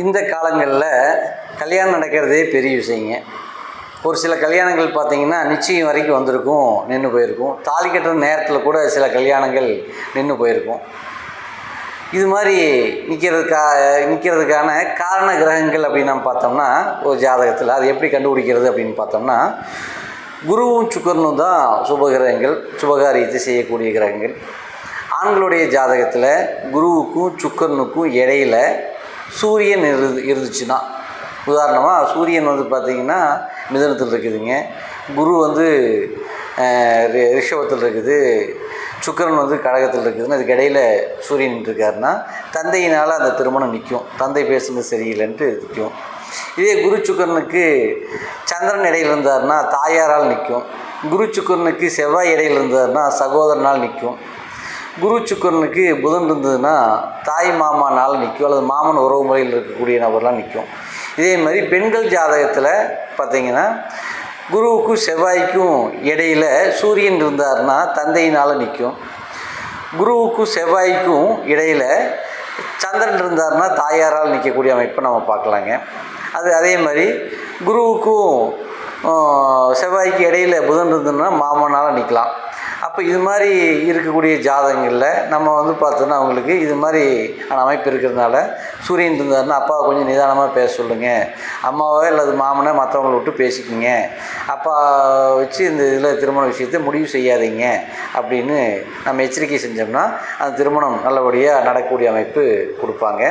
இந்த காலங்களில் கல்யாணம் நடக்கிறதே பெரிய விஷயங்க. ஒரு சில கல்யாணங்கள் பார்த்திங்கன்னா நிச்சயம் வரைக்கும் வந்திருக்கும், நின்று போயிருக்கும். தாலி கட்டுற நேரத்தில் கூட சில கல்யாணங்கள் நின்று போயிருக்கும். இது மாதிரி நிற்கிறதுக்கான காரண கிரகங்கள் அப்படின்னு நம்ம பார்த்தோம்னா, ஒரு ஜாதகத்தில் அது எப்படி கண்டுபிடிக்கிறது அப்படின்னு பார்த்தோம்னா, குருவும் சுக்கரனும் தான் சுபகிரகங்கள், சுபகாரியத்தை செய்யக்கூடிய கிரகங்கள். ஆண்களுடைய ஜாதகத்தில் குருவுக்கும் சுக்கரனுக்கும் இடையில் சூரியன் இருந்துச்சுன்னா, உதாரணமாக சூரியன் பார்த்திங்கன்னா மிதுனத்தில் இருக்குதுங்க, குரு ரிஷபத்தில் இருக்குது, சுக்கரன் கடகத்தில் இருக்குதுன்னு அதுக்கு இடையில் சூரியன் இருக்காருன்னா தந்தையினால் அந்த திருமணம் நிற்கும். தந்தை பேசுனது சரியில்லைன்ட்டு நிற்கும். இதே குரு சுக்கரனுக்கு சந்திரன் இடையில் இருந்தார்னா தாயாரால் நிற்கும். குரு சுக்கரனுக்கு செவ்வாய் இடையில் இருந்தார்னா சகோதரனால் நிற்கும். குரு சுக்கரனுக்கு புதன் இருந்ததுன்னா தாய் மாமானால் நிற்கும், அல்லது மாமன் உறவு முறையில் இருக்கக்கூடிய நபர்லாம் நிற்கும். இதே மாதிரி பெண்கள் ஜாதகத்தில் பார்த்திங்கன்னா குருவுக்கும் செவ்வாய்க்கும் இடையில் சூரியன் இருந்தார்னா தந்தையினால் நிற்கும். குருவுக்கும் செவ்வாய்க்கும் இடையில் சந்திரன் இருந்தார்னா தாயாரால் நிற்கக்கூடிய அமைப்பை நம்ம பார்க்கலாங்க. அதே மாதிரி குருவுக்கும் செவ்வாய்க்கு இடையில் புதன் இருந்ததுன்னா மாமனால் நிற்கலாம். அப்போ இது மாதிரி இருக்கக்கூடிய ஜாதகங்களில் நம்ம பார்த்தோன்னா அவங்களுக்கு இது மாதிரி அமைப்பு இருக்கிறதுனால சூரியன் இருந்தாருன்னா அப்பாவை கொஞ்சம் நிதானமாக பேச சொல்லுங்கள், அம்மாவை அல்லது மாமனை மற்றவங்களை விட்டு பேசிக்கிங்க, அப்பா வச்சு இந்த இதில் திருமண விஷயத்தை முடிவு செய்யாதீங்க அப்படின்னு நம்ம எச்சரிக்கை செஞ்சோம்னா அந்த திருமணம் நல்லபடியாக நடக்கக்கூடிய அமைப்பு கொடுப்பாங்க.